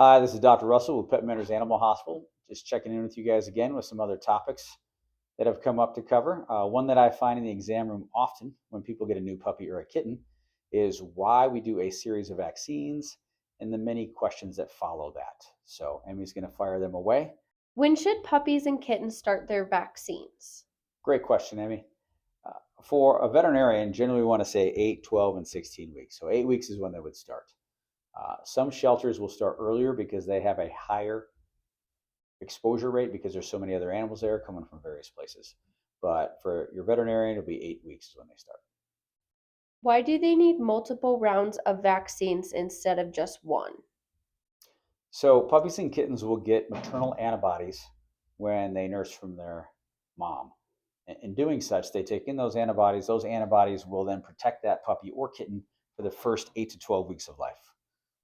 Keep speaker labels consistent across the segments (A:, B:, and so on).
A: Hi, this is Dr. Russell with Pet Menders Animal Hospital. Just checking in with you guys again with some other topics that have come up to cover. One that I find in the exam room often when people get a new puppy or a kitten is why we do a series of vaccines and the many questions that follow that. So, Emmy's going to fire them away.
B: When should puppies and kittens start their vaccines?
A: Great question, Emmy. Uh, for a veterinarian, generally we want to say 8, 12, and 16 weeks. So, 8 weeks is when they would start. Some shelters will start earlier because they have a higher exposure rate because there's so many other animals there coming from various places. But for your veterinarian, it'll be 8 weeks is when they start.
B: Why do they need multiple rounds of vaccines instead of just one?
A: So puppies and kittens will get maternal antibodies when they nurse from their mom. In doing such, they take in those antibodies. Those antibodies will then protect that puppy or kitten for the first 8 to 12 weeks of life.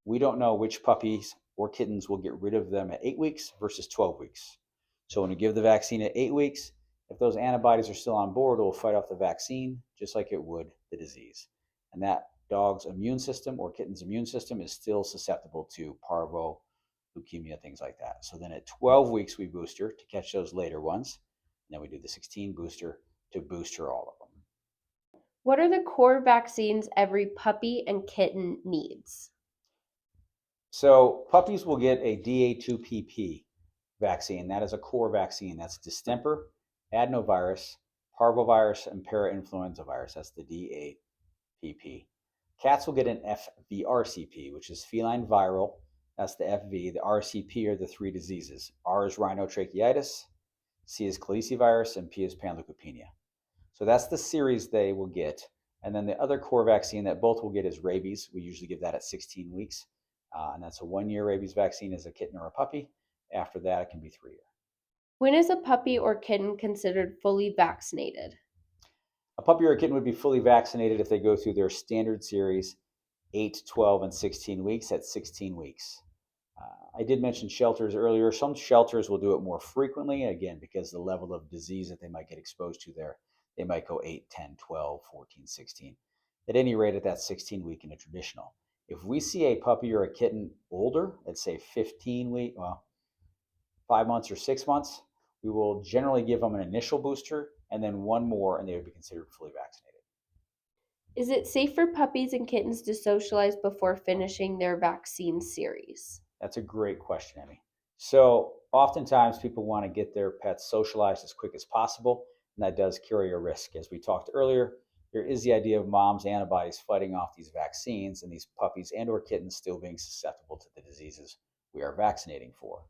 A: We don't know which puppies or kittens will get rid of them at 8 weeks versus 12 weeks. So when you give the vaccine at 8 weeks, if those antibodies are still on board, it will fight off the vaccine just like it would the disease. And that dog's immune system or kitten's immune system is still susceptible to parvo, leukemia, things like that. So then at 12 weeks, we booster to catch those later ones. And then we do the 16 booster to booster all of them.
B: What are the core vaccines every puppy and kitten needs?
A: So puppies will get a DA2PP vaccine. That is a core vaccine. That's distemper, adenovirus, parvovirus, and parainfluenza virus. That's the DAPP. Cats will get an FVRCP, which is feline viral. That's the FV. The RCP are the three diseases. R is rhinotracheitis, C is calicivirus, and P is panleukopenia. So that's the series they will get. And then the other core vaccine that both will get is rabies. We usually give that at 16 weeks. And that's a 1 year rabies vaccine as a kitten or a puppy. After that, it can be 3 years.
B: When is a puppy or kitten considered fully vaccinated?
A: A puppy or a kitten would be fully vaccinated if they go through their standard series 8, 12, and 16 weeks at 16 weeks. I did mention shelters earlier. Some shelters will do it more frequently, again, because the level of disease that they might get exposed to there, they might go 8, 10, 12, 14, 16. At any rate, at that 16 week in a traditional. If we see a puppy or a kitten older, let's say 15 week, well, 5 months or 6 months, we will generally give them an initial booster and then one more, and they would be considered fully vaccinated.
B: Is it safe for puppies and kittens to socialize before finishing their vaccine series?
A: That's a great question, Emmy. So, oftentimes people want to get their pets socialized as quick as possible, and that does carry a risk. As we talked earlier, there is the idea of mom's antibodies fighting off these vaccines and these puppies and or kittens still being susceptible to the diseases we are vaccinating for.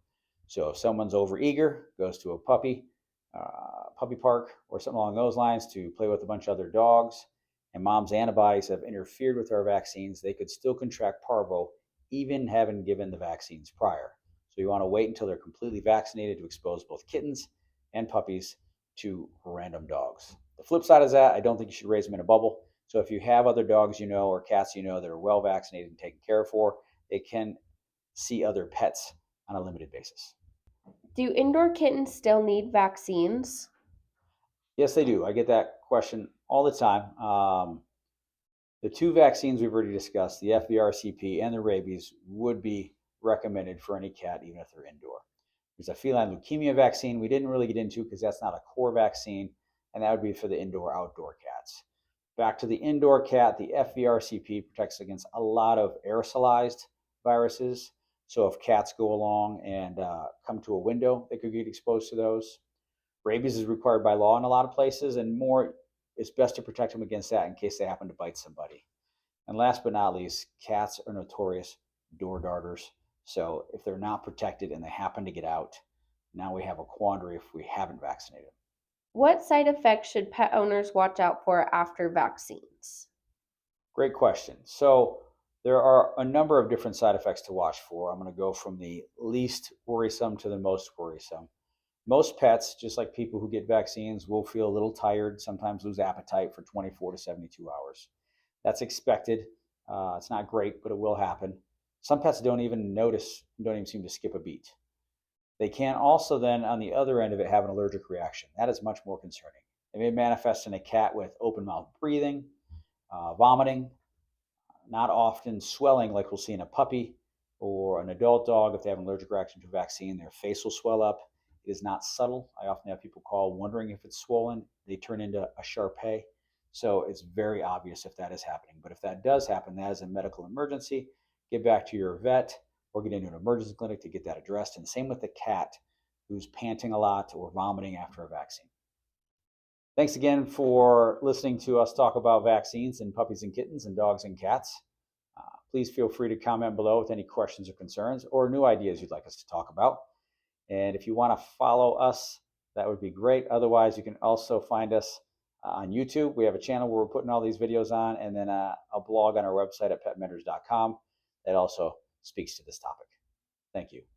A: So, if someone's overeager, goes to a puppy park or something along those lines to play with a bunch of other dogs, and mom's antibodies have interfered with our vaccines, they could still contract parvo even having given the vaccines prior. So you want to wait until they're completely vaccinated to expose both kittens and puppies to random dogs. The flip side is that I don't think you should raise them in a bubble. So if you have other dogs you know or cats you know that are well vaccinated and taken care of for, they can see other pets on a limited basis.
B: Do indoor kittens still need vaccines?
A: Yes, they do. I get that question all the time. The two vaccines we've already discussed, the FVRCP and the rabies, would be recommended for any cat, even if they're indoor. There's a feline leukemia vaccine we didn't really get into because that's not a core vaccine, and that would be for the indoor outdoor cats. Back to the indoor cat, the FVRCP protects against a lot of aerosolized viruses. So if cats go along and come to a window, they could get exposed to those. Rabies is required by law in a lot of places, and more, it's best to protect them against that in case they happen to bite somebody. And last but not least, cats are notorious door darters. So if they're not protected and they happen to get out, now we have a quandary if we haven't vaccinated them.
B: What side effects should pet owners watch out for after vaccines?
A: Great question. So there are a number of different side effects to watch for. I'm going to go from the least worrisome to the most worrisome. Most pets, just like people who get vaccines, will feel a little tired, sometimes lose appetite for 24 to 72 hours. That's expected. It's not great, but it will happen. Some pets don't even notice, don't even seem to skip a beat. They can also then, on the other end of it, have an allergic reaction. That is much more concerning. It may manifest in a cat with open mouth breathing, vomiting, not often swelling like we'll see in a puppy, or an adult dog, if they have an allergic reaction to a vaccine, their face will swell up. It is not subtle. I often have people call wondering if it's swollen. They turn into a Shar-Pei. So it's very obvious if that is happening. But if that does happen, that is a medical emergency. Get back to your vet or get into an emergency clinic to get that addressed. And same with the cat who's panting a lot or vomiting after a vaccine. Thanks again for listening to us talk about vaccines in puppies and kittens and dogs and cats. Please feel free to comment below with any questions or concerns or new ideas you'd like us to talk about. And if you want to follow us, that would be great. Otherwise, you can also find us on YouTube. We have a channel where we're putting all these videos on, and then a blog on our website at petmenders.com that also speaks to this topic. Thank you.